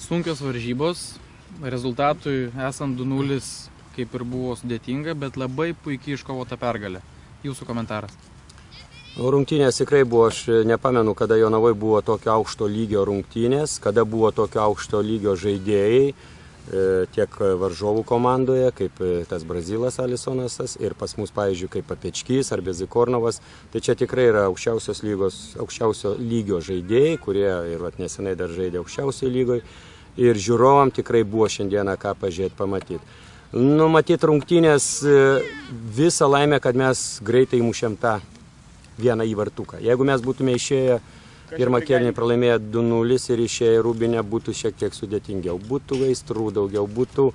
Sunkios varžybos, rezultatui esant 2-0 kaip ir buvo sudėtinga, bet labai puikiai iškovota pergalė. Jūsų komentaras. Rungtynės tikrai buvo, aš nepamenu, kada Jonavoj buvo tokio aukšto lygio rungtynės, kada buvo tokio aukšto lygio žaidėjai, tiek varžovų komandoje, kaip tas Brazilas Alisonas ir pas mus, pavyzdžiui, kaip Papečkys ar Bezikornovas. Tai čia tikrai yra aukščiausio lygio žaidėjai, kurie ir nesenai dar žaidė aukščiausio lygoje. Ir žiūrovam tikrai buvo šiandieną ką pažiūrėti, pamatyti. Numatyti rungtynės visą laimę, kad mes greitai įmušėm tą vieną įvartuką. Jeigu mes būtume išėję pirmą kėlinį pralaimėję 2-0 ir išėję Rūbinę, būtų šiek tiek sudėtingiau. Būtų aistrų daugiau, būtų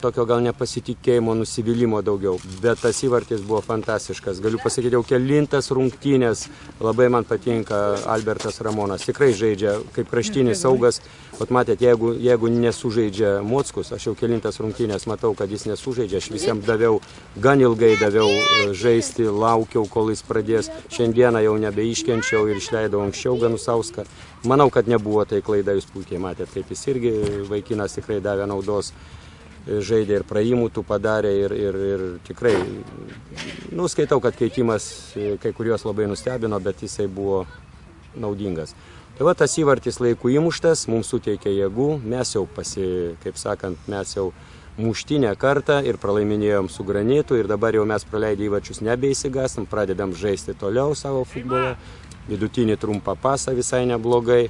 tokio gal nepasitikėjimo, nusivylimo daugiau. Bet tas įvartis buvo fantastiškas. Galiu pasakyti, jau kelintas rungtynės, labai man patinka Albertas Ramonas. Tikrai žaidžia kaip kraštinis saugas. Vat matėt, jeigu nesužaidžia Mockus, aš jau kelintas rungtynės matau, kad jis nesužaidžia. Aš visiems daviau, gan ilgai daviau žaisti, laukiau, kol jis pradės. Šiandieną jau nebeiškenčiau ir išleidau anksčiau Ganusauską. Manau, kad nebuvo tai klaida, jūs puikiai matėt, kaip jis irgi vaikinas tikrai davė naudos. Žaidė ir praėjimų tų padarė ir tikrai, skaitau, kad keitimas kai kurios labai nustebino, bet jisai buvo naudingas. Tai va, tas įvartis laiku įmuštas, mums suteikė jėgų, mes jau mes jau muštinę kartą ir pralaiminėjom su Granitu ir dabar jau mes praleidę įvarčius nebeįsigastam, pradedam žaisti toliau savo futbolą, vidutinį trumpą pasą visai neblogai.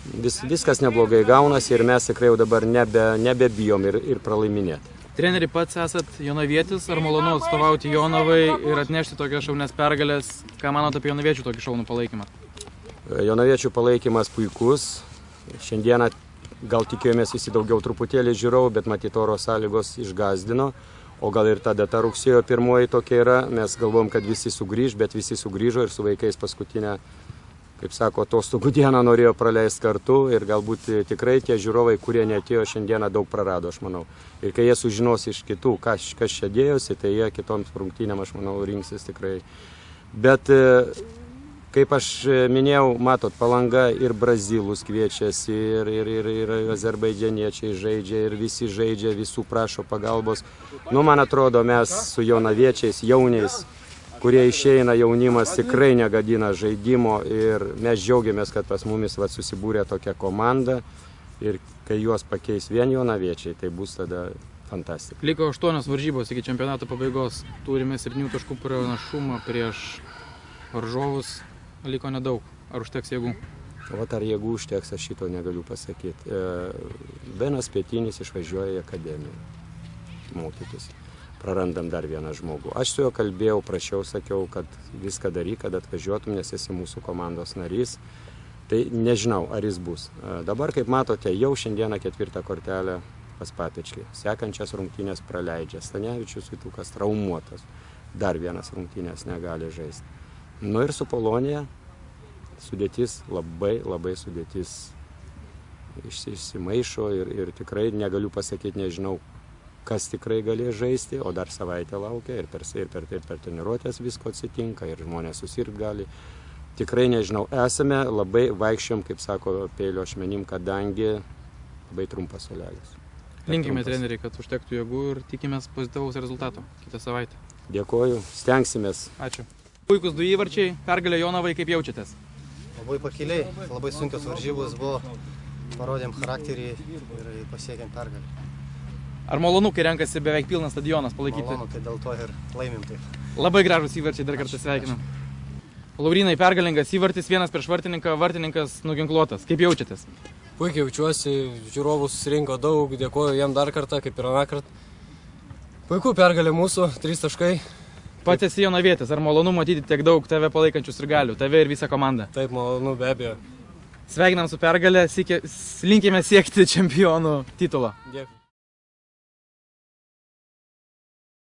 Viskas neblogai gaunasi ir mes tikrai jau dabar nebebijom ir pralaiminėti. Treneri, pats esat jonavietis, ar malonu atstovauti Jonavai ir atnešti tokias šaunias pergalės? Ką manote apie jonaviečių tokį šaunų palaikymą? Jonaviečių palaikymas puikus. Šiandieną gal tikėjomės visi daugiau truputėlį žiūrovų, bet matyt oro sąlygos išgazdino. O gal ir ta data rugsėjo 1 tokia yra. Mes galvom, kad visi sugrįž, bet visi sugrįžo ir su vaikais paskutinę, kaip sako, atostogų dieną norėjo praleisti kartu ir galbūt tikrai tie žiūrovai, kurie neatėjo šiandieną, daug prarado, aš manau. Ir kai jie sužinos iš kitų, kas čia dėjosi, tai jie kitoms rungtynėm, aš manau, rinksis tikrai. Bet, kaip aš minėjau, matot, Palanga ir brazilus kviečiasi, ir azerbaidžianiečiai žaidžia, ir visi žaidžia, visų prašo pagalbos. Man atrodo, mes su jonaviečiais, jauniais, kurie išeina, jaunimas tikrai negadina žaidimo ir mes džiaugiamės, kad pas mumis susibūrė tokia komanda ir kai juos pakeis vien jonaviečiai, tai bus tada fantastika. Liko 8 varžybos iki čempionato pabaigos, turime 7 taškų pranašumą prieš varžovus, liko nedaug. Ar užteks jėgų? Ar jėgų užteks, aš šito negaliu pasakyti. Benas Pietinis išvažiuoja į akademiją mokytis. Prarandam dar vieną žmogų. Aš su juo kalbėjau, prašiau, sakiau, kad viską daryk, kad atvažiuotum, nes esi mūsų komandos narys. Tai nežinau, ar jis bus. Dabar, kaip matote, jau šiandieną 4 kortelę pas Papečkį. Sekančias rungtynės praleidžia. Stanevičius Vytukas traumuotas. Dar vienas rungtynės negali žaisti. Ir su Polonija sudėtis, labai sudėtis išsimaišo ir tikrai negaliu pasakyti, nežinau, kas tikrai galės žaisti, o dar savaitę laukia ir per treniruotės visko atsitinka ir žmonės susirgt gali. Tikrai nežinau, esame labai vaikščiom, kaip sako, peilio ašmenim, kadangi labai trumpas suolelis. Linkime treneriai, kad užtektų jėgų ir tikimės pozityvaus rezultato kitą savaitę. Dėkoju, stengsimės. Ačiū. Puikus 2 įvarčiai, pergalė Jonavai, kaip jaučiatės? Labai pakiliai, labai sunkios varžybos buvo, parodėm charakterį ir pasiekėm pergalę. Ar malonu, kai renkasi beveik pilnas stadionas palaikyti? Malonu, tai dėl to ir laimim taip. Labai gražus įvarčiai, dar kartą sveikinam. Laurinai, pergalingas įvartis, vienas prieš vartininką, vartininkas nuginkluotas. Kaip jaučiatės? Puikiai jaučiuosi, žiūrovų susirinko daug, dėkoju jam dar kartą, kaip ir anąkart. Puiku, pergalė mūsų, 3 taškai. Pats esi jonavietis, ar malonu matyti tiek daug tave palaikančių sirgalių, tave ir visą komandą? Taip, malonu, be abejo. Sveikinam su pergalė, linkime siekti čempionų titulo. Dėkui.